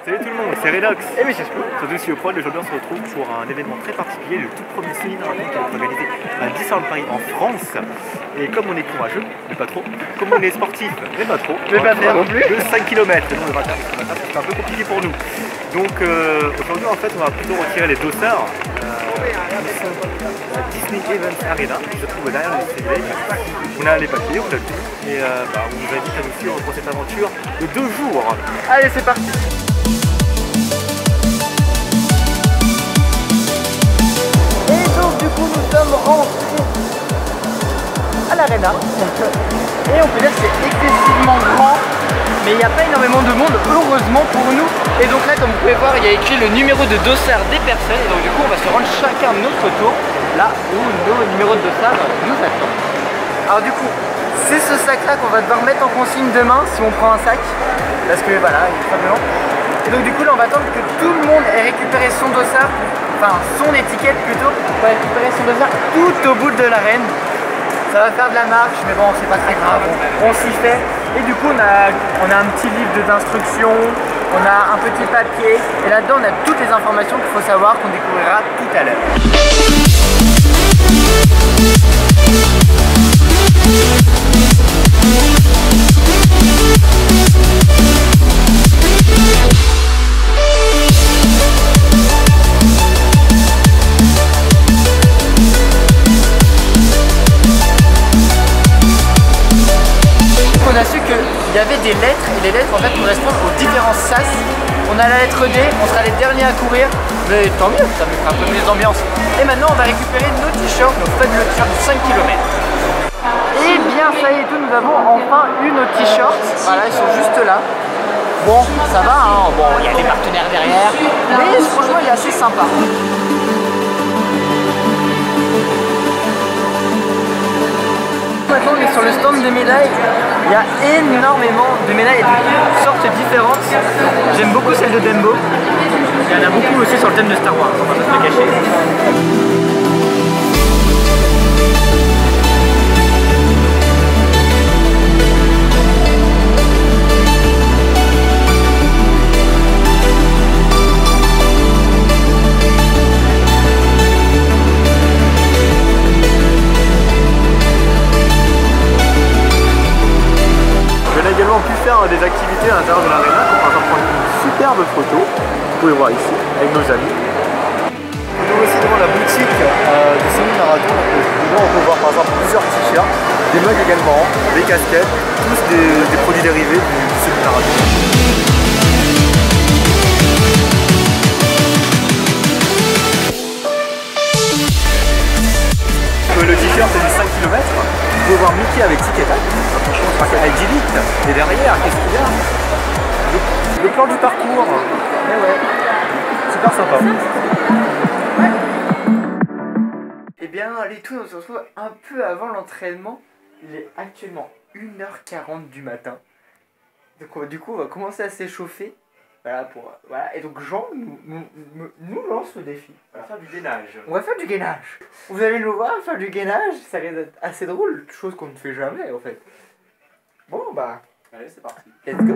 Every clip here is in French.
Salut tout le monde, c'est Redox. Et Michel Spou. Surtout si au point, aujourd'hui on se retrouve pour un événement très particulier, le tout premier séminaire qui va être organisé à Disneyland Paris en France. Et comme on est courageux, mais pas trop, comme on est sportif, mais pas trop, mais pas faire non plus, de 5 km. Nous on va faire c'est un peu compliqué pour nous. Donc aujourd'hui en fait on va plutôt retirer les dossards. La Disney Events Arena qui se trouve derrière le Disney Village. On a les papiers, on a le tout. Et on vous invite à nous suivre pour cette aventure de 2 jours. Allez, c'est parti. Et donc du coup nous sommes rentrés à l'arena. Et on peut dire que c'est excessivement grand, mais il n'y a pas énormément de monde, heureusement pour nous. Et donc là, comme vous pouvez voir, il y a écrit le numéro de dossard des personnes. Et donc du coup on va se rendre chacun de notre tour là où nos numéros de dossard nous attendent. Alors du coup, c'est ce sac là qu'on va devoir mettre en consigne demain si on prend un sac, parce que voilà, il est très blanc. Et donc du coup là on va attendre que tout le monde ait récupéré son dossard, enfin son étiquette plutôt, pour récupérer son dossard tout au bout de l'arène. Ça va faire de la marche, mais bon c'est pas très grave, on s'y fait. Et du coup on a un petit livre d'instructions, on a un petit papier, et là-dedans on a toutes les informations qu'il faut savoir, qu'on découvrira tout à l'heure. On a su qu'il y avait des lettres et les lettres en fait correspondent aux différents sas. On a la lettre D, on sera les derniers à courir, mais tant mieux, ça mettra un peu plus d'ambiance. Et maintenant on va récupérer nos t-shirts, nos fabuleux t-shirts de 5 km. Et bien ça y est tout, nous avons enfin eu nos t-shirts. Voilà, ils sont juste là. Bon, ça va, hein. Bon, il y a des partenaires derrière, mais franchement il est assez sympa. Maintenant on est sur le stand des médailles. Il y a énormément de médailles de sortes différentes. J'aime beaucoup celle de Dembo. Il y en a beaucoup aussi sur le thème de Star Wars, on va pas se le cacher. On a également pu faire des activités à l'intérieur de l'arena, comme par exemple prendre une superbe photo, vous pouvez voir ici, avec nos amis. On est aussi devant la boutique du semi-marathon, dedans on peut voir par exemple plusieurs t-shirts, des mugs également, des casquettes, tous des produits dérivés du semi-marathon. Le t-shirt c'est du 5 km, vous pouvez voir Mickey avec Tic et Tac, franchement c'est marqué avec Elite, et derrière qu'est-ce qu'il y a le plan du parcours, et ouais, super sympa. Et bien les tous on se retrouve un peu avant l'entraînement, il est actuellement 1h40 du matin, donc du coup on va commencer à s'échauffer. Voilà, et donc Jean nous lance le défi. On va faire du gainage. On va faire du gainage. Vous allez nous voir faire du gainage, ça risque d'être assez drôle, chose qu'on ne fait jamais en fait. Bon bah, allez c'est parti. Let's go.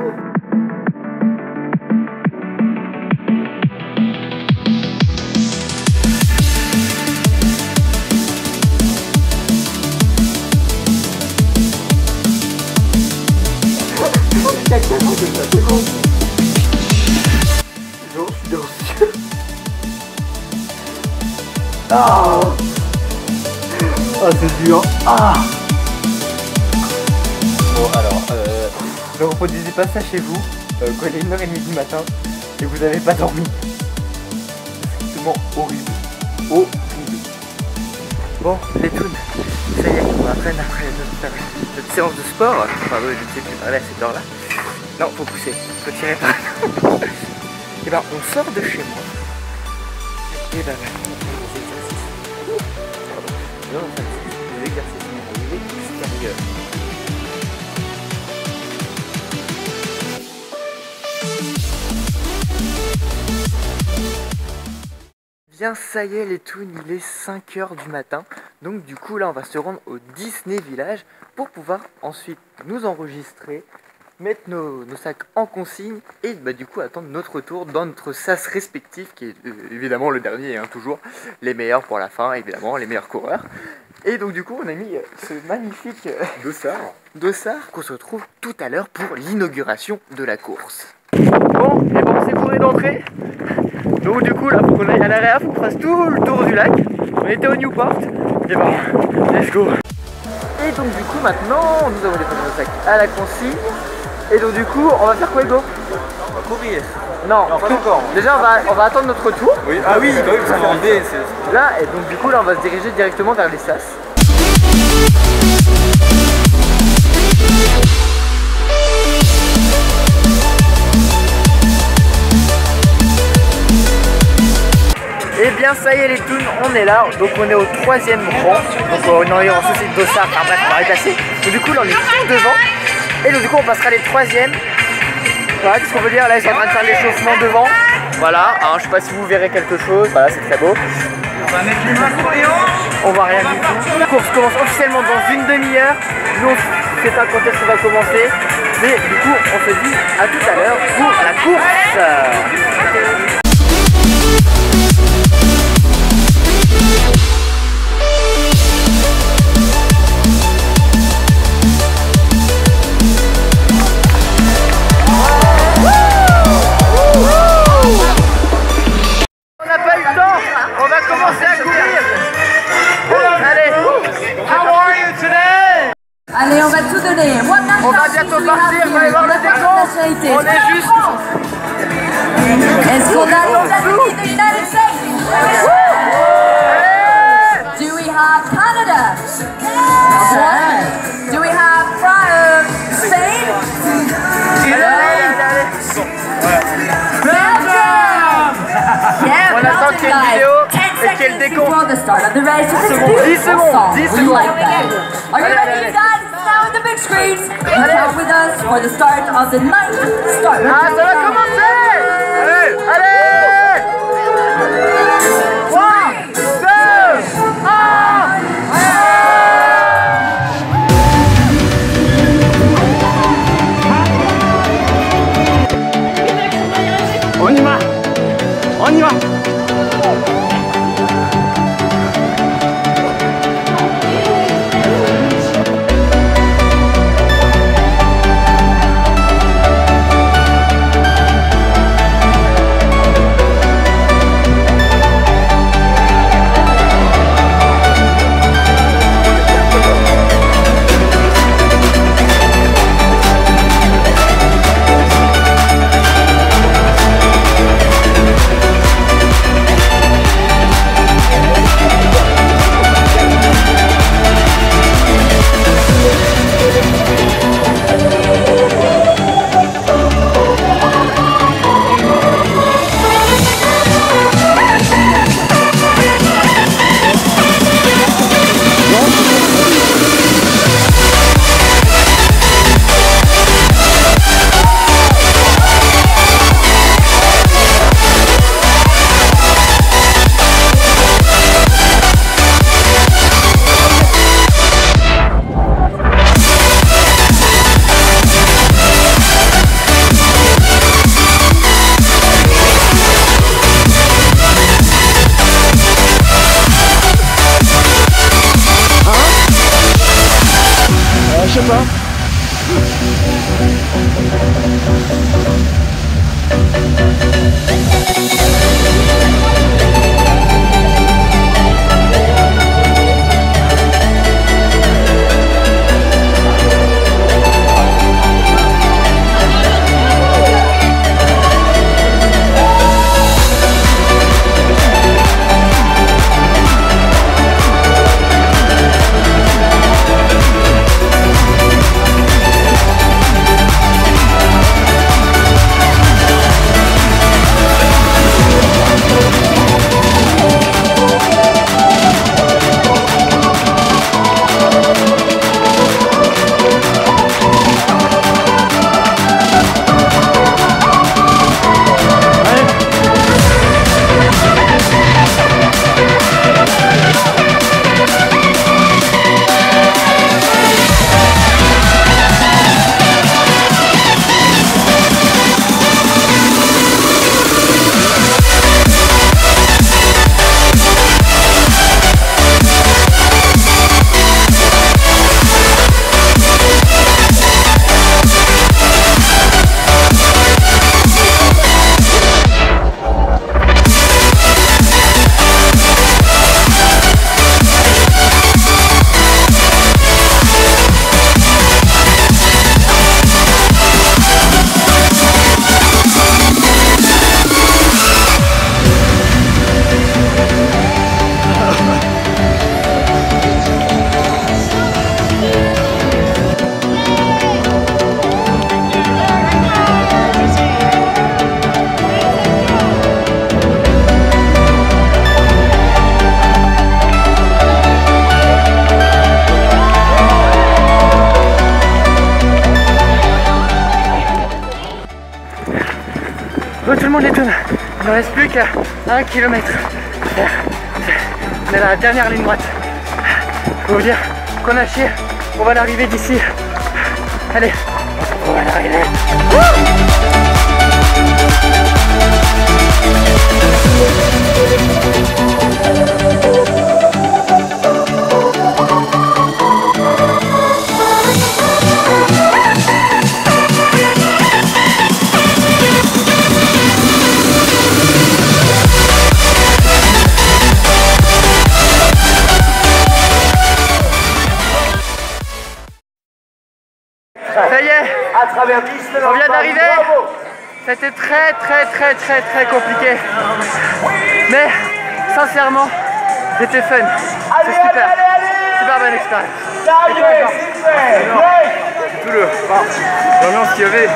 C'est bon. Ah, c'est dur. Ah. Bon alors, ne reproduisez pas ça chez vous quand il est 1h30 du matin et vous n'avez pas dormi. C'est strictement horrible. Horrible. Bon, les toons, ça y est, on va faire notre séance de sport. Enfin, je ne sais plus parler à cette heure-là. Non, faut pousser, faut tirer par là. Et ben, on sort de chez moi. Et ben, on fait des exercices extérieurs. Bien ça y est les toons, il est 5h du matin. Donc du coup là on va se rendre au Disney Village pour pouvoir ensuite nous enregistrer mettre nos sacs en consigne et bah, du coup attendre notre tour dans notre sas respectif qui est évidemment le dernier, hein, toujours les meilleurs pour la fin, évidemment les meilleurs coureurs. Et donc du coup on a mis ce magnifique dossard qu'on se retrouve tout à l'heure pour l'inauguration de la course. Bon, et bon c'est bourré d'entrée. Donc du coup là faut qu'on aille à l'area, faut qu'on fasse tout le tour du lac. On était au Newport. Et bon, let's go. Et donc du coup maintenant nous avons déposé nos sacs à la consigne. Et donc du coup on va faire quoi, Hugo? On va courir. Non, pas encore. Déjà on va attendre notre tour. Oui. Ah oui, bah oui, ça va enlever. Là, et donc du coup là on va se diriger directement vers les sas. Et bien ça y est les toons, on est là, donc on est au 3e rang, donc on est en souci de dossard, enfin bref on va repasser. Donc du coup là on est tout devant, et donc du coup on passera les 3e. Voilà, qu'est-ce qu'on veut dire, là ils sont en train de faire l'échauffement devant. Voilà, hein, je sais pas si vous verrez quelque chose, voilà c'est très beau. On va mettre les mains sur les hanches. On voit rien du tout. La course commence officiellement dans une demi-heure, nous on ne sait pas quand est-ce qu'on va commencer, mais du coup on se dit à tout à l'heure pour la course. Allez, on va tout donner. On va bientôt partir, on va aller voir le décompte. On est juste. Est-ce qu'on a l'Italie de United States? Do we have Canada? Do we have Spain? On attend qu'il y ait une vidéo et qu'il y ait le décompte. 10 secondes, 10 secondes. Are you ready, guys? Now on the big screen. And count with us for the start of the 9th start. Ah, ça va commencer! Allez! Allez! 3, 2, 1! On y va! On y va! Je sais pas. monde étonne. Il ne reste plus qu'à 1 km. On est à la dernière ligne droite. Faut vous dire qu'on a chié. On va l'arriver d'ici. Allez, on va l'arriver. Ça y est, on vient d'arriver. C'était très compliqué. Mais sincèrement, c'était fun. C'est super. Super bonne expérience. Tout l'ambiance qu'il y avait,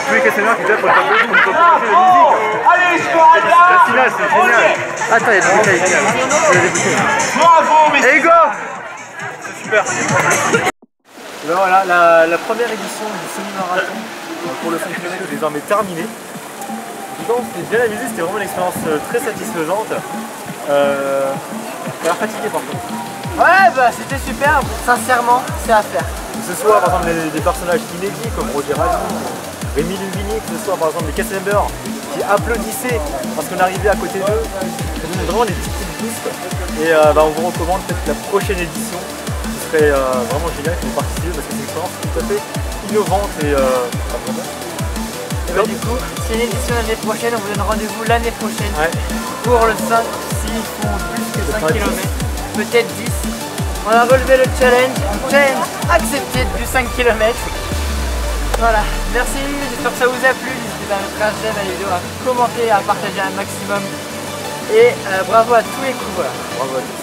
tous les questionneurs qui étaient pour le tableau, pour nous proposer la musique. La finale, c'est génial. Attends, il y a des bouteilles. Bravo, Et go! c'est super. Et ben voilà, la première édition du semi-marathon pour le 5 km est désormais terminée. Donc on s'était bien amusé, c'était vraiment une expérience très satisfaisante. T'as l'air fatigué par contre. Ouais, bah c'était super, sincèrement, c'est à faire. Que ce soit par exemple des personnages inédits comme Roger Rabbit, Rémi Luvigny, que ce soit par exemple les cast members qui applaudissaient parce qu'on arrivait à côté d'eux. Ça donnait vraiment des petits coups de boost. Et on vous recommande peut-être la prochaine édition. Ce serait vraiment génial que vous participiez parce que c'est une expérience tout à fait innovante et vraiment. Et bah, du coup, c'est une édition l'année prochaine, on vous donne rendez-vous l'année prochaine pour le 5, s'ils font plus que 5 km, peut-être 10. On a relevé le challenge accepté du 5 km. Voilà, merci, j'espère que ça vous a plu, n'hésitez pas à mettre un j'aime à la vidéo, à commenter, à partager un maximum. Et bravo à tous les coureurs. Bravo à tous.